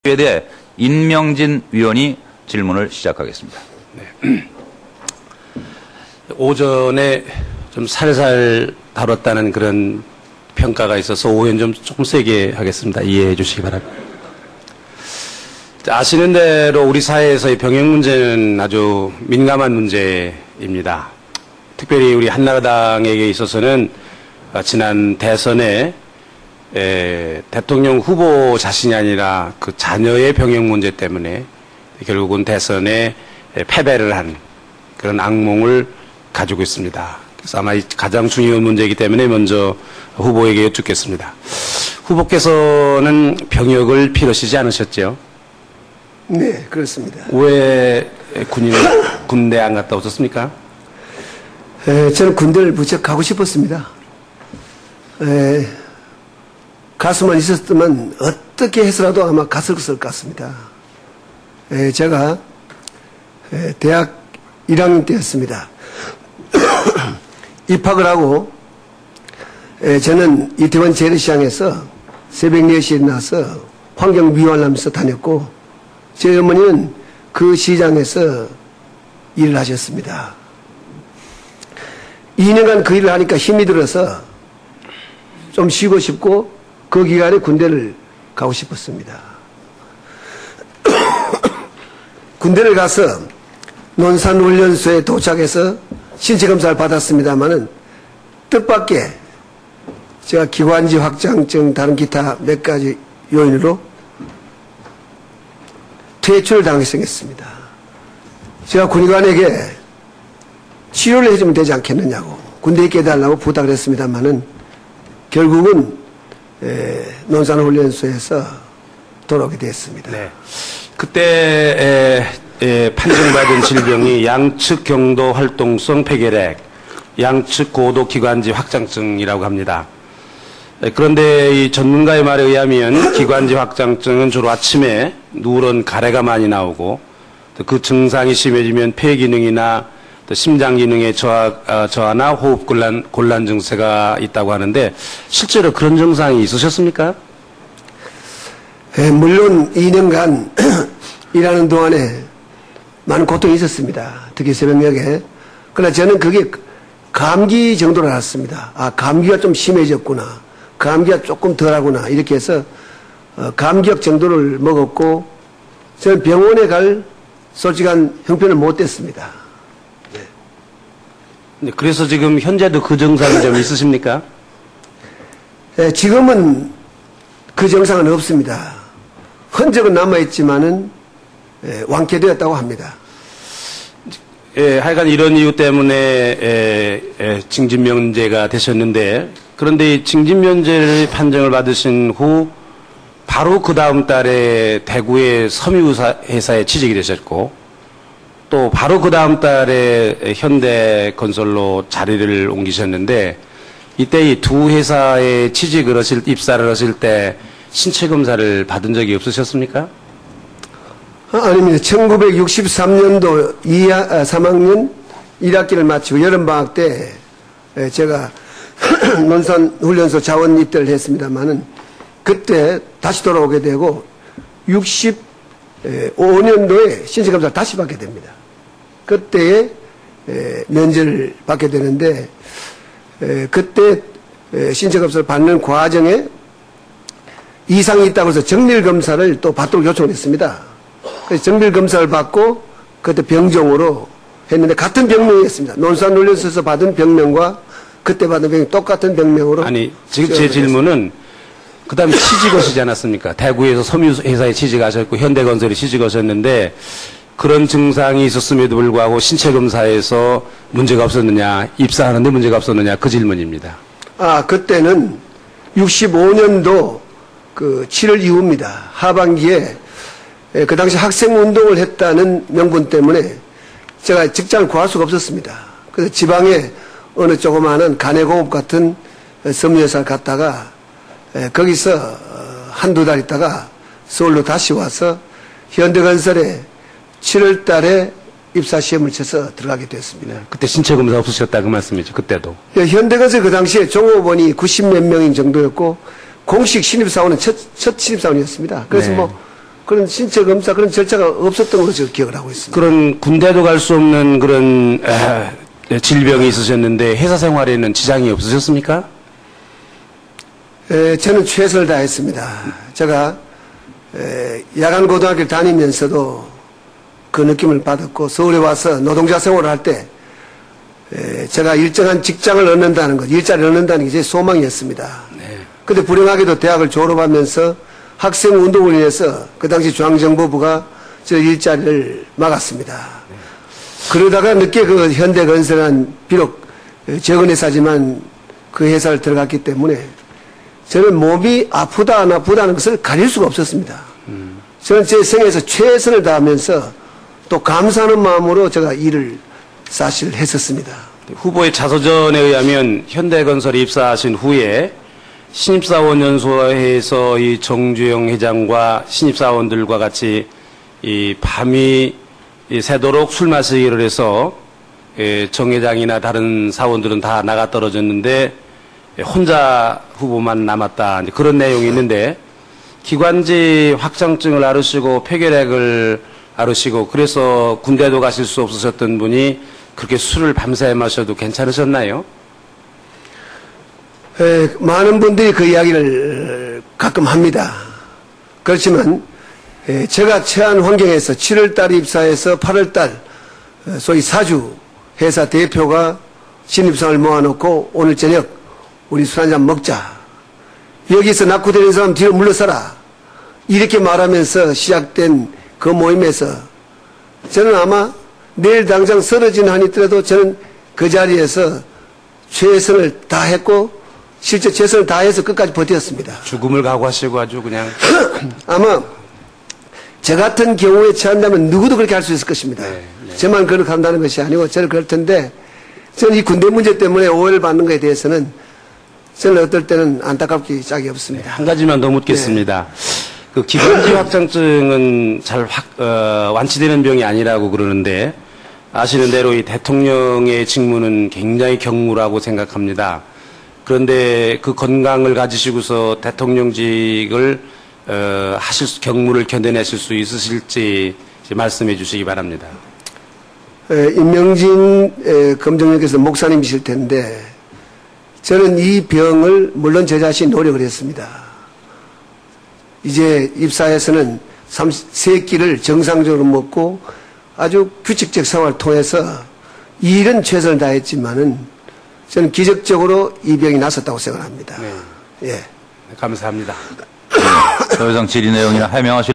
에 대해 임명진 위원이 질문을 시작하겠습니다. 네. 오전에 좀 살살 다뤘다는 그런 평가가 있어서 오해는 좀 조금 세게 하겠습니다. 이해해 주시기 바랍니다. 아시는 대로 우리 사회에서의 병역 문제는 아주 민감한 문제입니다. 특별히 우리 한나라당에게 있어서는 지난 대선에 대통령 후보 자신이 아니라 그 자녀의 병역 문제 때문에 결국은 대선에 패배를 한 그런 악몽을 가지고 있습니다. 그래서 아마 가장 중요한 문제이기 때문에 먼저 후보에게 여쭙겠습니다. 후보께서는 병역을 필요하시지 않으셨죠? 네, 그렇습니다. 왜 군대 안 갔다 오셨습니까? 저는 군대를 무척 가고 싶었습니다. 가수만 있었으면 어떻게 해서라도 아마 갔을 것 같습니다. 제가 대학 1학년 때였습니다. 입학을 하고 저는 이태원 재래시장에서 새벽 4시에 나서 환경미화를 하면서 다녔고 제 어머니는 그 시장에서 일을 하셨습니다. 2년간 그 일을 하니까 힘이 들어서 좀 쉬고 싶고 그 기간에 군대를 가고 싶었습니다. 군대를 가서 논산훈련소에 도착해서 신체검사를 받았습니다마는 뜻밖의 제가 기관지 확장증 다른 기타 몇 가지 요인으로 퇴출을 당했습니다. 제가 군의관에게 치료를 해주면 되지 않겠느냐고 군대에 깨달라고 부탁을 했습니다마는 결국은 논산훈련소에서 돌아오게 됐습니다. 네. 그때 판정받은 질병이 양측 경도 활동성 폐결핵, 양측 고도 기관지 확장증이라고 합니다. 그런데 이 전문가의 말에 의하면 기관지 확장증은 주로 아침에 누런 가래가 많이 나오고 그 증상이 심해지면 폐 기능이나 또 심장 기능의 저하나 호흡 곤란 증세가 있다고 하는데 실제로 그런 증상이 있으셨습니까? 물론 2년간 일하는 동안에 많은 고통이 있었습니다. 특히 새벽녘에. 그러나 저는 그게 감기 정도로 알았습니다. 아, 감기가 좀 심해졌구나. 감기가 조금 덜하구나. 이렇게 해서 감기약 정도를 먹었고 저는 병원에 갈 솔직한 형편을 못 댔습니다. 네. 그래서 지금 현재도 그 증상이 좀 있으십니까? 지금은 그 증상은 없습니다. 흔적은 남아있지만은 완쾌되었다고 합니다. 하여간 이런 이유 때문에 징집면제가 되셨는데 그런데 이 징집면제를 판정을 받으신 후 바로 그 다음 달에 대구의 섬유회사에 취직이 되셨고 또 바로 그 다음 달에 현대건설로 자리를 옮기셨는데 이때 이 두 회사에 입사를 하실 때 신체검사를 받은 적이 없으셨습니까? 아닙니다. 1963년도 3학년 1학기를 마치고 여름방학 때 제가 논산훈련소 자원 입대를 했습니다마는 그때 다시 돌아오게 되고 65년도에 신체검사를 다시 받게 됩니다. 그때에 면제를 받게 되는데 그때 신체검사를 받는 과정에 이상이 있다고 해서 정밀검사를 또 받도록 요청을 했습니다. 그래서 정밀검사를 받고 그때 병정으로 했는데 같은 병명이었습니다. 논산훈련소에서 받은 병명과 그때 받은 병명이 똑같은 병명으로. 아니 지금 제 질문은 그 다음에 취직하시지 않았습니까? 대구에서 섬유회사에 취직하셨고 현대건설에 취직하셨는데 그런 증상이 있었음에도 불구하고 신체검사에서 문제가 없었느냐 입사하는데 문제가 없었느냐 그 질문입니다. 아 그때는 65년도 그 7월 이후입니다. 하반기에 그 당시 학생운동을 했다는 명분 때문에 제가 직장을 구할 수가 없었습니다. 그래서 지방에 어느 조그마한 가내공업 같은 섬유회사를 갔다가 거기서 한두 달 있다가 서울로 다시 와서 현대건설에 7월 달에 입사시험을 쳐서 들어가게 됐습니다. 그때 신체검사 없으셨다 그 말씀이죠. 그때도. 현대건설 그 당시에 종업원이 90몇 명인 정도였고 공식 신입사원은 첫 신입사원이었습니다. 그래서 네. 뭐 그런 신체 검사 그런 절차가 없었던 걸로 제가 기억을 하고 있습니다. 그런 군대도 갈 수 없는 그런 질병이 있으셨는데 회사 생활에는 지장이 없으셨습니까? 저는 최선을 다했습니다. 제가 야간 고등학교를 다니면서도 그 느낌을 받았고 서울에 와서 노동자 생활을 할 때 제가 일정한 직장을 얻는다는 것, 일자리를 얻는다는 게 제 소망이었습니다. 그런데 불행하게도 대학을 졸업하면서 학생 운동을 위해서 그 당시 중앙정보부가 저 일자리를 막았습니다. 그러다가 늦게 그 현대건설은 비록 적은 회사지만 그 회사를 들어갔기 때문에 저는 몸이 아프다 안 아프다는 것을 가릴 수가 없었습니다. 저는 제 생애에서 최선을 다하면서 또 감사하는 마음으로 제가 일을 사실 했었습니다. 후보의 자서전에 의하면 현대건설에 입사하신 후에 신입사원연수회에서 이 정주영 회장과 신입사원들과 같이 이 밤이 새도록 술 마시기를 해서 정 회장이나 다른 사원들은 다 나가 떨어졌는데 혼자 후보만 남았다. 그런 내용이 있는데 기관지 확장증을 앓으시고 폐결핵을 앓으시고 그래서 군대도 가실 수 없으셨던 분이 그렇게 술을 밤새 마셔도 괜찮으셨나요? 많은 분들이 그 이야기를 가끔 합니다. 그렇지만 제가 처한 환경에서 7월달 입사해서 8월달 소위 사주 회사 대표가 신입사원을 모아놓고 오늘 저녁 우리 술 한잔 먹자. 여기서 낙후되는 사람 뒤로 물러서라. 이렇게 말하면서 시작된 그 모임에서 저는 아마 내일 당장 쓰러진 한이 있더라도 저는 그 자리에서 최선을 다했고 실제 최선을 다해서 끝까지 버텼습니다. 죽음을 각오하시고 아주 그냥 아마 저 같은 경우에 처한다면 누구도 그렇게 할 수 있을 것입니다. 저만 그렇게 한다는 것이 아니고 저는 그럴 텐데 저는 이 군대 문제 때문에 오해를 받는 것에 대해서는 저는 어떨 때는 안타깝기 짝이 없습니다. 한 가지만 더 묻겠습니다. 그 기관지 확장증은 잘 완치되는 병이 아니라고 그러는데 아시는 대로 이 대통령의 직무는 굉장히 경무라고 생각합니다. 그런데 그 건강을 가지시고서 대통령직을 경무를 견뎌내실 수 있으실지 말씀해 주시기 바랍니다. 임명진 검정님께서 목사님이실 텐데 저는 이 병을 물론 제 자신이 노력을 했습니다. 이제 입사해서는 3끼를 정상적으로 먹고 아주 규칙적 생활을 통해서 일은 최선을 다했지만은 저는 기적적으로 이 병이 났었다고 생각합니다. 네. 예. 감사합니다. 더 이상 질의 내용이나 해명하실